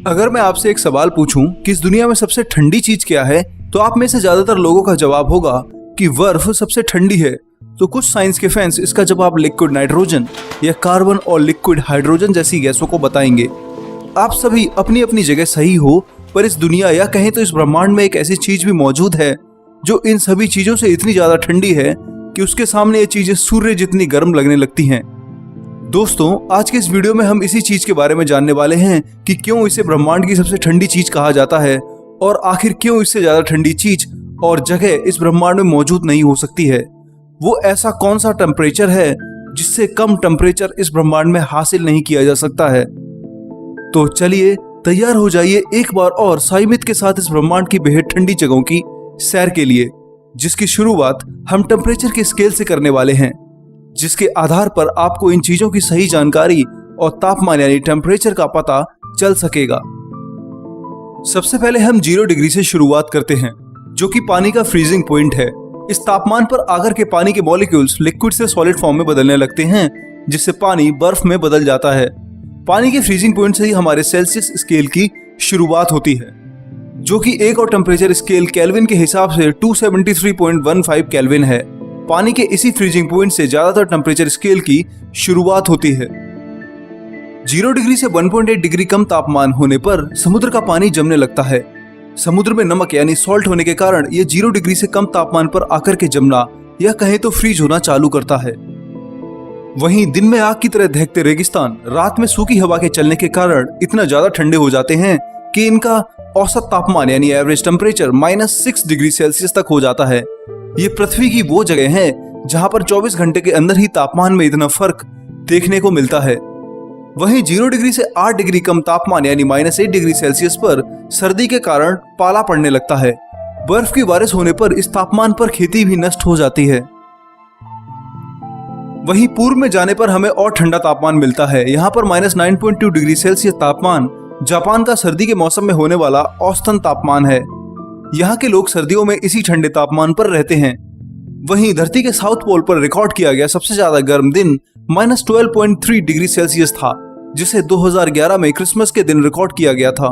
अगर मैं आपसे एक सवाल पूछूं कि इस दुनिया में सबसे ठंडी चीज क्या है, तो आप में से ज्यादातर लोगों का जवाब होगा कि बर्फ सबसे ठंडी है। तो कुछ साइंस के फैंस इसका जवाब लिक्विड नाइट्रोजन या कार्बन और लिक्विड हाइड्रोजन जैसी गैसों को बताएंगे। आप सभी अपनी अपनी जगह सही हो, पर इस दुनिया या कहें तो इस ब्रह्मांड में एक ऐसी चीज भी मौजूद है जो इन सभी चीजों से इतनी ज्यादा ठंडी है कि उसके सामने ये चीजें सूर्य जितनी गर्म लगने लगती हैं। दोस्तों, आज के इस वीडियो में हम इसी चीज के बारे में जानने वाले हैं कि क्यों इसे ब्रह्मांड की सबसे ठंडी चीज कहा जाता है और आखिर क्यों इससे ज्यादा ठंडी चीज और जगह इस ब्रह्मांड में मौजूद नहीं हो सकती है। वो ऐसा कौन सा टेम्परेचर है जिससे कम टेम्परेचर इस ब्रह्मांड में हासिल नहीं किया जा सकता है। तो चलिए तैयार हो जाइए एक बार और साइमित के साथ इस ब्रह्मांड की बेहद ठंडी जगहों की सैर के लिए, जिसकी शुरुआत हम टेम्परेचर के स्केल से करने वाले हैं, जिसके आधार पर आपको इन चीजों की सही जानकारी और तापमान यानी टेम्परेचर का पता चल सकेगा। सबसे पहले हम 0 डिग्री से शुरुआत करते हैं, जो कि पानी का फ्रीजिंग पॉइंट है। इस तापमान पर आकर के पानी के मॉलिक्यूल्स लिक्विड से सॉलिड फॉर्म में बदलने लगते हैं, जिससे पानी बर्फ में बदल जाता है। पानी के फ्रीजिंग पॉइंट से ही हमारे सेल्सियस स्केल की शुरुआत होती है, जो कि एक और टेम्परेचर स्केल केल्विन के हिसाब से 273.15 केल्विन है। पानी के इसी फ्रीजिंग पॉइंट से ज्यादातर टेम्परेचर स्केल की शुरुआत होती है। 0 डिग्री से 1.8 डिग्री कम तापमान होने पर समुद्र का पानी जमने लगता है। समुद्र में नमक यानी सॉल्ट होने के कारण ये 0 डिग्री से कम तापमान पर आकर के जमना या कहें तो फ्रीज होना चालू करता है। वहीं दिन में आग की तरह दहकते रेगिस्तान रात में सूखी हवा के चलने के कारण इतना ज्यादा ठंडे हो जाते हैं कि इनका औसत तापमान यानी एवरेज टेम्परेचर -6 डिग्री सेल्सियस तक हो जाता है। ये पृथ्वी की वो जगह है जहां पर 24 घंटे के अंदर ही तापमान में इतना फर्क देखने को मिलता है। वहीं 0 डिग्री से 8 डिग्री कम तापमान यानी -8 डिग्री सेल्सियस पर सर्दी के कारण पाला पड़ने लगता है। बर्फ की बारिश होने पर इस तापमान पर खेती भी नष्ट हो जाती है। वहीं पूर्व में जाने पर हमें और ठंडा तापमान मिलता है। यहाँ पर -9.2 डिग्री सेल्सियस तापमान जापान का सर्दी के मौसम में होने वाला औसतन तापमान है। यहाँ के लोग सर्दियों में इसी ठंडे तापमान पर रहते हैं। वहीं धरती के साउथ पोल पर रिकॉर्ड किया गया सबसे ज्यादा गर्म दिन -12.3 डिग्री सेल्सियस था, जिसे 2011 में क्रिसमस के दिन रिकॉर्ड किया गया था।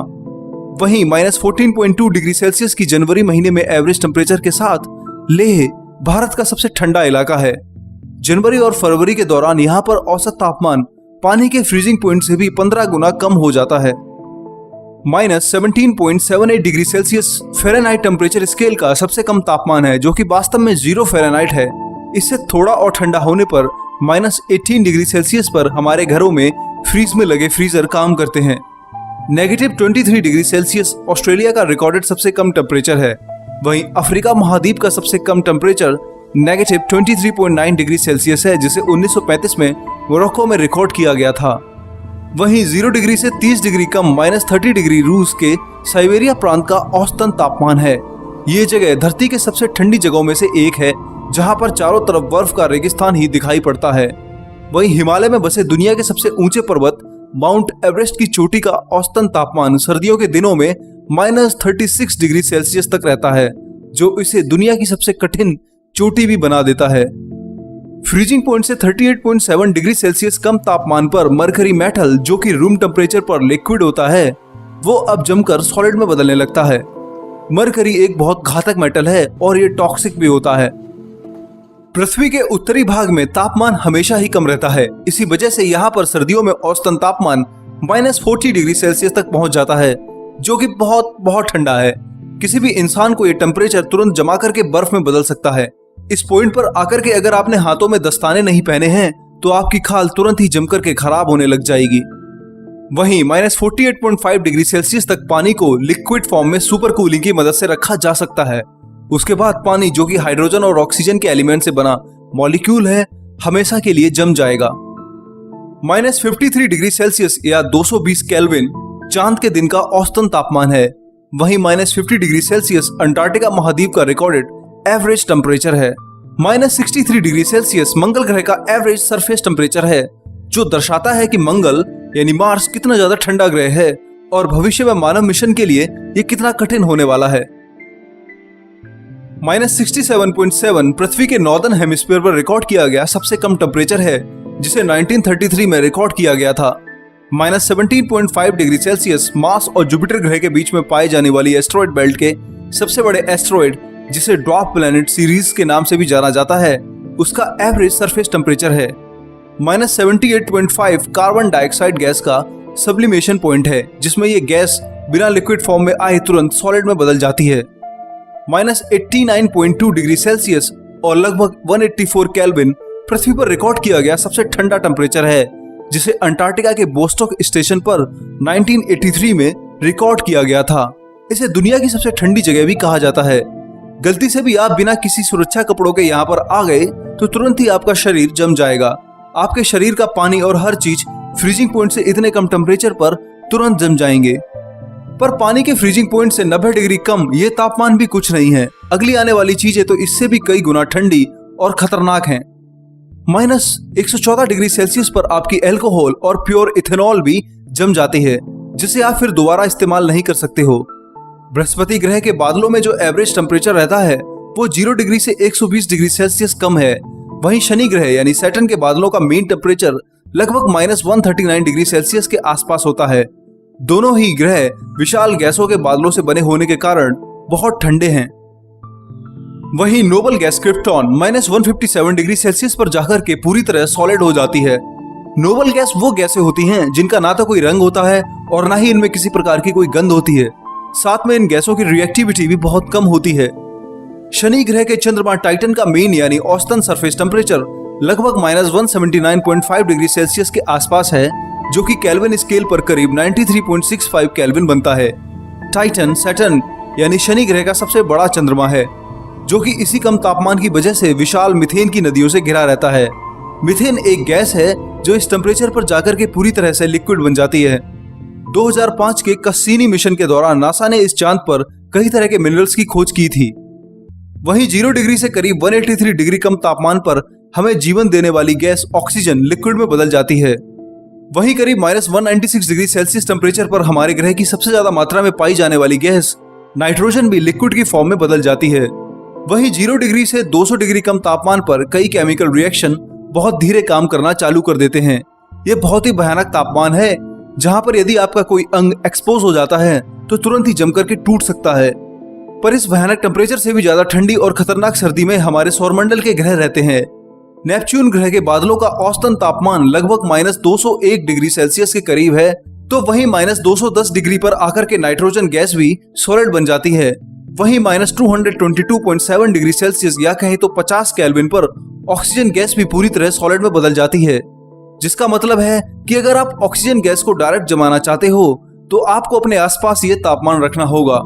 वहीं -14.2 डिग्री सेल्सियस की जनवरी महीने में एवरेज टेम्परेचर के साथ लेह भारत का सबसे ठंडा इलाका है। जनवरी और फरवरी के दौरान यहाँ पर औसत तापमान पानी के फ्रीजिंग पॉइंट से भी 15 गुना कम हो जाता है। -17.78 degree Celsius Fahrenheit temperature scale का सबसे कम तापमान है, जो कि वास्तव में 0 फ़ारेनहाइट है। इससे थोड़ा और ठंडा होने पर -18 डिग्री सेल्सियस पर हमारे घरों में फ्रीज में लगे फ्रीजर काम करते हैं। -23 डिग्री सेल्सियस ऑस्ट्रेलिया का रिकॉर्डेड सबसे कम टेम्परेचर है। वहीं अफ्रीका महाद्वीप का सबसे कम टेम्परेचर -23.9 डिग्री सेल्सियस है, जिसे 1935 में मोरक्को में रिकॉर्ड किया गया था। वहीं 0 डिग्री से 30 डिग्री कम -30 डिग्री रूस के साइबेरिया प्रांत का औसतन तापमान है। ये जगह धरती के सबसे ठंडी जगहों में से एक है, जहां पर चारों तरफ बर्फ का रेगिस्तान ही दिखाई पड़ता है। वहीं हिमालय में बसे दुनिया के सबसे ऊंचे पर्वत माउंट एवरेस्ट की चोटी का औसतन तापमान सर्दियों के दिनों में -36 डिग्री सेल्सियस तक रहता है, जो इसे दुनिया की सबसे कठिन चोटी भी बना देता है। फ्रीजिंग पॉइंट से 38.7 डिग्री सेल्सियस कम तापमान पर मरकरी मेटल, जो कि रूम टेम्परेचर पर लिक्विड होता है, वो अब जमकर सॉलिड में बदलने लगता है। मरकरी एक बहुत घातक मेटल है और ये टॉक्सिक भी होता है। पृथ्वी के उत्तरी भाग में तापमान हमेशा ही कम रहता है। इसी वजह से यहाँ पर सर्दियों में औसतन तापमान -40 डिग्री सेल्सियस तक पहुंच जाता है, जो कि बहुत बहुत ठंडा है। किसी भी इंसान को ये टेम्परेचर तुरंत जमा करके बर्फ में बदल सकता है। इस पॉइंट पर आकर के अगर आपने हाथों में दस्ताने नहीं पहने हैं तो आपकी खाल तुरंत ही जमकर के खराब होने लग जाएगी। वहीं -48.5 डिग्री सेल्सियस तक पानी को लिक्विड फॉर्म में सुपर कूलिंग की मदद से रखा जा सकता है। उसके बाद पानी, जो कि हाइड्रोजन और ऑक्सीजन के एलिमेंट से बना मॉलिक्यूल है, हमेशा के लिए जम जाएगा। -53 डिग्री सेल्सियस या 220 केल्विन चांद के दिन का औसतन तापमान है। वहीं -50 डिग्री सेल्सियस अंटार्कटिका महाद्वीप का रिकॉर्डेड एवरेज टेम्परेचर है। -63 डिग्री सेल्सियस मंगल ग्रह का एवरेज सरफेस टेम्परेचर है, जो दर्शाता है कि मंगल यानी मार्स कितना ज्यादा ठंडा ग्रह है और भविष्य में मानव मिशन के लिए ये कितना कठिन होने वाला है। -67.7 पृथ्वी के नॉर्दर्न हेमिस्फीयर पर रिकॉर्ड किया गया सबसे कम टेम्परेचर है, जिसे 1933 में रिकॉर्ड किया गया था। -17.5 डिग्री सेल्सियस मार्स और जुपिटर ग्रह के बीच में पाए जाने वाली एस्ट्रॉयड बेल्ट के सबसे बड़े एस्ट्रॉयड, जिसे ड्वार्फ प्लैनेट सीरीज के नाम से भी जाना जाता है, उसका एवरेज सरफेस टेम्परेचर है। -78.5 कार्बन डाइऑक्साइड गैस का सब्लिमेशन पॉइंट है, जिसमें ये गैस बिना लिक्विड फॉर्म में आए तुरंत सॉलिड में बदल जाती है। -89.2 डिग्री सेल्सियस और लगभग 184 केल्विन पृथ्वी पर रिकॉर्ड किया गया सबसे ठंडा टेम्परेचर है, जिसे अंटार्कटिका के बोस्टॉक स्टेशन पर 1983 में रिकॉर्ड किया गया था। इसे दुनिया की सबसे ठंडी जगह भी कहा जाता है। गलती से भी आप बिना किसी सुरक्षा कपड़ों के यहाँ पर आ गए तो तुरंत ही आपका शरीर जम जाएगा। आपके शरीर का पानी और हर चीज फ्रीजिंग पॉइंट से इतने कम टेम्परेचर पर तुरंत जम जाएंगे। पर पानी के फ्रीजिंग पॉइंट से 90 डिग्री कम ये तापमान भी कुछ नहीं है। अगली आने वाली चीजें तो इससे भी कई गुना ठंडी और खतरनाक हैं। -114 डिग्री सेल्सियस पर आपकी अल्कोहल और प्योर इथेनॉल भी जम जाती है, जिसे आप फिर दोबारा इस्तेमाल नहीं कर सकते हो। बृहस्पति ग्रह के बादलों में जो एवरेज टेम्परेचर रहता है वो 0 डिग्री से 120 डिग्री सेल्सियस कम है। वहीं शनि ग्रह यानी सैटर्न के बादलों का मेन टेम्परेचर लगभग -139 डिग्री सेल्सियस के आसपास होता है। दोनों ही ग्रह विशाल गैसों के बादलों से बने होने के कारण बहुत ठंडे हैं। वहीं noble gas krypton -157 degree Celsius पर जाकर के पूरी तरह सॉलिड हो जाती है। नोबल गैस वो गैसें होती हैं जिनका ना तो कोई रंग होता है और ना ही इनमें किसी प्रकार की कोई गंध होती है। साथ में इन गैसों की रिएक्टिविटी भी बहुत कम होती है। शनि ग्रह के चंद्रमा टाइटन का मेन यानी औसतन सरफेस टेम्परेचर लगभग -179.5 डिग्री सेल्सियस के आसपास है, जो कि केल्विन स्केल पर करीब 93.65 केल्विन बनता है। टाइटन सैटर्न यानी शनि ग्रह का सबसे बड़ा चंद्रमा है, जो कि इसी कम तापमान की वजह से विशाल मीथेन की नदियों से घिरा रहता है। मीथेन एक गैस है जो इस टेम्परेचर पर जाकर के पूरी तरह से लिक्विड बन जाती है। 2005 के कस्सीनी मिशन के दौरान नासा ने इस चांद पर कई तरह के मिनरल्स की खोज की थी। वहीं 0 डिग्री से करीब 183 डिग्री कम तापमान पर हमें जीवन देने वाली गैस ऑक्सीजन लिक्विड में बदल जाती है। वहीं करीब -196 डिग्री सेल्सियस टेम्परेचर पर हमारे ग्रह की सबसे ज्यादा मात्रा में पाई जाने वाली गैस नाइट्रोजन भी लिक्विड की फॉर्म में बदल जाती है। वहीं 0 डिग्री से 200 डिग्री कम तापमान पर कई केमिकल रिएक्शन बहुत धीरे काम करना चालू कर देते हैं। ये बहुत ही भयानक तापमान है, जहां पर यदि आपका कोई अंग एक्सपोज हो जाता है तो तुरंत ही जम करके टूट सकता है। पर इस भयानक टेम्परेचर से भी ज्यादा ठंडी और खतरनाक सर्दी में हमारे सौरमंडल के ग्रह रहते हैं। नेपच्यून ग्रह के बादलों का औसतन तापमान लगभग -201 डिग्री सेल्सियस के करीब है, तो वहीं -210 डिग्री पर आकर के नाइट्रोजन गैस भी सॉलिड बन जाती है। वहीं -222.7 डिग्री सेल्सियस या कहीं तो 50 केल्विन पर ऑक्सीजन गैस भी पूरी तरह सॉलिड में बदल जाती है। जिसका मतलब है कि अगर आप ऑक्सीजन गैस को डायरेक्ट जमाना चाहते हो तो आपको अपने आसपास ये तापमान रखना होगा।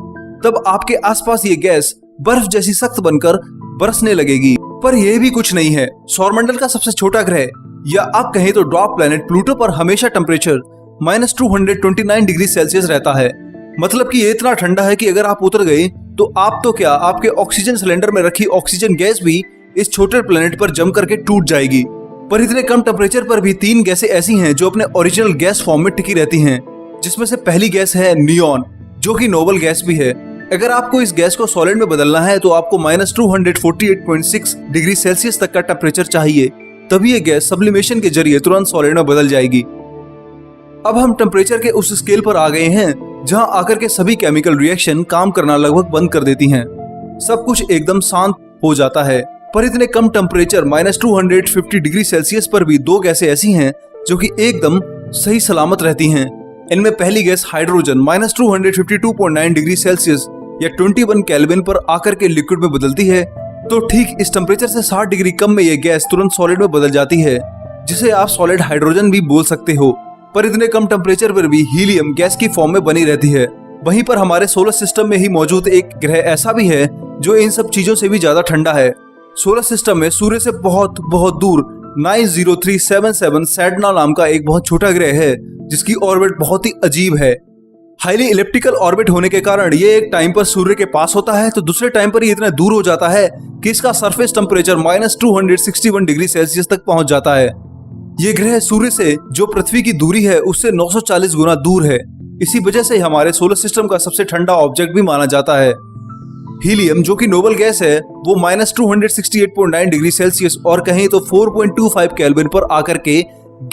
तब आपके आसपास ये गैस बर्फ जैसी सख्त बनकर बरसने लगेगी। पर यह भी कुछ नहीं है। सौरमंडल का सबसे छोटा ग्रह या आप कहें तो ड्वार्फ प्लैनेट प्लूटो पर हमेशा टेम्परेचर -229 डिग्री सेल्सियस रहता है। मतलब कि ये इतना ठंडा है कि अगर आप उतर गए तो आप तो क्या, आपके ऑक्सीजन सिलेंडर में रखी ऑक्सीजन गैस भी इस छोटे प्लैनेट पर जम करके टूट जाएगी। पर इतने कम टेम्परेचर पर भी 3 गैसें ऐसी हैं जो अपने ओरिजिनल गैस फॉर्म में टिकी रहती हैं, जिसमें से पहली गैस है नियॉन, जो कि नोबल गैस भी है। अगर आपको इस गैस को सॉलिड में बदलना है तो आपको -248.6 डिग्री सेल्सियस तक का टेम्परेचर चाहिए, तभी ये गैस सब्लिमेशन के जरिए तुरंत सॉलिड में बदल जाएगी। अब हम टेम्परेचर के उस स्केल पर आ गए हैं जहां आकर के सभी केमिकल रिएक्शन काम करना लगभग बंद कर देती हैं। सब कुछ एकदम शांत हो जाता है। पर इतने कम टेम्परेचर -250 डिग्री सेल्सियस पर भी 2 गैसें ऐसी हैं जो कि एकदम सही सलामत रहती हैं। इनमें पहली गैस हाइड्रोजन -252.9 डिग्री सेल्सियस या 21 केल्विन पर आकर के लिक्विड में बदलती है। तो ठीक इस टेम्परेचर से 60 डिग्री कम में यह गैस तुरंत सॉलिड में बदल जाती है, जिसे आप सॉलिड हाइड्रोजन भी बोल सकते हो। पर इतने कम टेम्परेचर पर भी हीलियम गैस की फॉर्म में बनी रहती है। वहीं पर हमारे सोलर सिस्टम में ही मौजूद एक ग्रह ऐसा भी है जो इन सब चीजों से भी ज्यादा ठंडा है। सोलर सिस्टम में सूर्य से बहुत बहुत दूर 90377 सैडना नाम का एक बहुत छोटा ग्रह है, जिसकी ऑर्बिट बहुत ही अजीब है। हाईली इलिप्टिकल ऑर्बिट होने के कारण ये एक टाइम पर सूर्य के पास होता है तो दूसरे टाइम पर ये इतना दूर हो जाता है कि इसका सरफेस टेम्परेचर -261 डिग्री सेल्सियस तक पहुंच जाता है। ये ग्रह सूर्य से जो पृथ्वी की दूरी है उससे 940 गुना दूर है। इसी वजह से हमारे सोलर सिस्टम का सबसे ठंडा ऑब्जेक्ट भी माना जाता है। हीलियम जो कि नोबल गैस है वो -268.9 डिग्री सेल्सियस और कहीं तो 4.25 केल्विन पर आकर के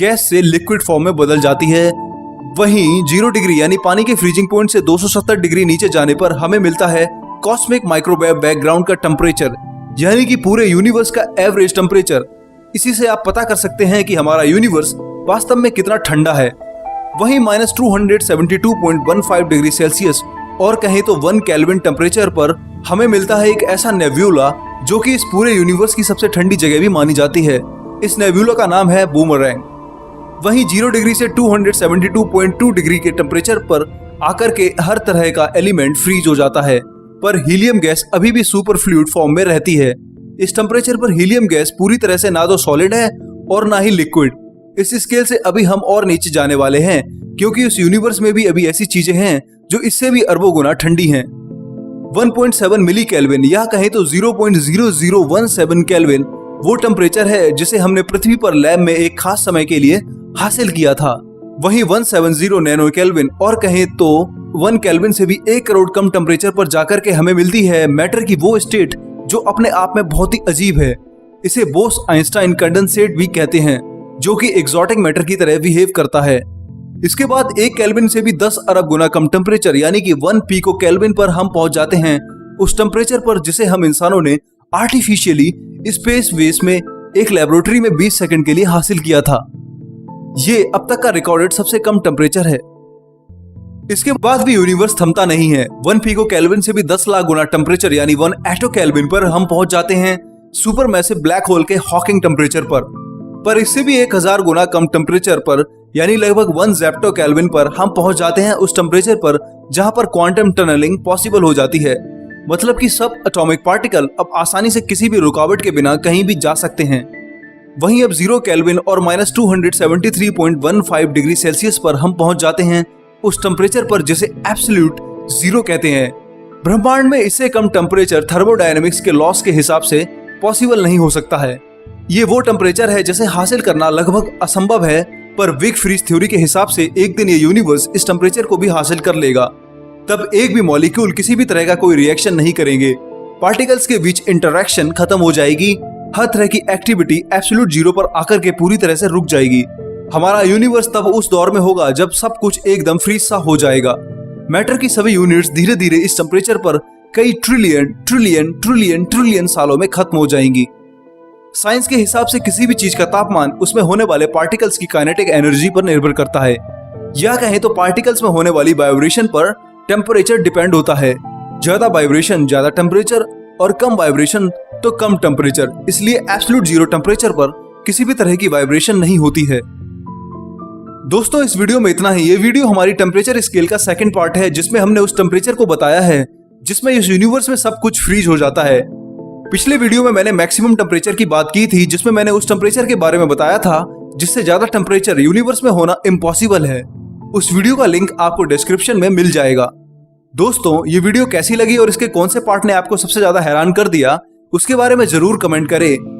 गैस से लिक्विड फॉर्म में बदल जाती है वहीं 0 डिग्री यानी पानी के फ्रीजिंग पॉइंट से 270 डिग्री नीचे जाने पर हमें मिलता है कॉस्मिक माइक्रोवेव बैकग्राउंड का टेम्परेचर, यानी कि पूरे यूनिवर्स का एवरेज टेम्परेचर। इसी से आप पता कर सकते हैं कि हमारा यूनिवर्स वास्तव में कितना ठंडा है। वहीं -272.15 डिग्री सेल्सियस और कहें तो 1 केल्विन टेम्परेचर पर हमें मिलता है एक ऐसा नेब्यूला जो कि इस पूरे यूनिवर्स की सबसे ठंडी जगह भी मानी जाती है। इस नेब्यूला का नाम है बूमरैंग। वहीं 0 डिग्री से 272.2 डिग्री के टेम्परेचर पर आकर के हर तरह का एलिमेंट फ्रीज हो जाता है, पर हीलियम गैस अभी भी सुपर फ्लूइड फॉर्म में रहती है। इस टेम्परेचर पर हीलियम गैस पूरी तरह से ना तो सॉलिड है और ना ही लिक्विड। इस स्केल से अभी हम और नीचे जाने वाले हैं, क्योंकि उस यूनिवर्स में भी अभी ऐसी चीजें हैं जो इससे भी अरबों गुना ठंडी हैं। 1.7 मिली केल्विन या कहें तो 0.0017 केल्विन वो टेम्परेचर है जिसे हमने पृथ्वी पर लैब में एक खास समय के लिए हासिल किया था। वहीं 170 नैनो केल्विन और कहें तो 1 केल्विन से भी 1 करोड़ कम टेम्परेचर पर जाकर के हमें मिलती है मैटर की वो स्टेट जो अपने आप में बहुत ही अजीब है। इसे बोस आइंस्टाइन कंडेंसेट भी कहते हैं, जो कि एक्सोटिक मैटर की तरह बिहेव करता है। इसके बाद 1 केल्विन से भी 10 अरब गुना कम टेम्परेचर यानी कि 1 पिको केल्विन पर हम पहुंच जाते हैं उस टेम्परेचर पर जिसे हम इंसानों ने आर्टिफिशियली स्पेस वेस में एक लेबोरेटरी में 20 सेकंड के लिए हासिल किया था। ये अब तक का रिकॉर्डेड सबसे कम टेम्परेचर है। इसके बाद भी यूनिवर्स थमता नहीं है। 1 पिको केल्विन से भी 10 लाख गुना टेम्परेचर यानी 1 एटो केल्विन पर हम पहुंच जाते हैं सुपर मैसिव ब्लैक होल के हॉकिंग टेम्परेचर पर इससे भी 1000 गुना कम टेम्परेचर पर यानी लगभग 1 ज़ेप्टो केल्विन पर हम पहुंच जाते हैं उस टेम्परेचर पर जहां पर क्वांटम टनलिंग पॉसिबल हो जाती है। मतलब कि सब एटॉमिक पार्टिकल अब आसानी से किसी भी रुकावट के बिना कहीं भी जा सकते हैं। वहीं अब 0 केल्विन और -273.15 डिग्री सेल्सियस पर हम पहुंच जाते हैं उस टेम्परेचर पर जिसे एब्सोल्यूट जीरो कहते हैं। ब्रह्मांड में इससे कम टेम्परेचर थर्मोडायनेमिक्स के लॉस के हिसाब से पॉसिबल नहीं हो सकता है। ये वो टेम्परेचर है जिसे हासिल करना लगभग असंभव है, पर बिग फ्रीज थ्योरी के हिसाब से एक दिन ये यूनिवर्स इस टेम्परेचर को भी हासिल कर लेगा। तब एक भी मॉलिक्यूल किसी भी तरह का कोई रिएक्शन नहीं करेंगे, पार्टिकल्स के बीच इंटरैक्शन खत्म हो जाएगी, हर तरह की एक्टिविटी एब्सोल्यूट जीरो पर आकर के पूरी तरह से रुक जाएगी। हमारा यूनिवर्स तब उस दौर में होगा जब सब कुछ एकदम फ्रीज सा हो जाएगा। मैटर की सभी यूनिट्स धीरे धीरे इस टेम्परेचर पर कई ट्रिलियन ट्रिलियन ट्रिलियन ट्रिलियन सालों में खत्म हो जाएंगी। साइंस के हिसाब से किसी भी चीज का तापमान उसमें होने वाले पार्टिकल्स की काइनेटिक एनर्जी पर निर्भर करता है, या कहें तो पार्टिकल्स में होने वाली वाइब्रेशन पर टेम्परेचर डिपेंड होता है। ज्यादा वाइब्रेशन ज्यादा टेम्परेचर और कम वाइब्रेशन तो कम टेम्परेचर, इसलिए एब्सोल्यूट जीरो टेम्परेचर पर किसी भी तरह की वाइब्रेशन नहीं होती है। दोस्तों, इस वीडियो में इतना ही। ये वीडियो हमारी टेम्परेचर स्केल का सेकंड पार्ट है, जिसमें हमने उस टेम्परेचर को बताया है जिसमें इस यूनिवर्स में सब कुछ फ्रीज हो जाता है। पिछले वीडियो में मैंने मैक्सिमम टेम्परेचर की बात की थी, जिसमें मैंने उस टेम्परेचर के बारे में बताया था जिससे ज्यादा टेम्परेचर यूनिवर्स में होना इम्पॉसिबल है। उस वीडियो का लिंक आपको डिस्क्रिप्शन में मिल जाएगा। दोस्तों, ये वीडियो कैसी लगी और इसके कौन से पार्ट ने आपको सबसे ज्यादा हैरान कर दिया, उसके बारे में जरूर कमेंट करें।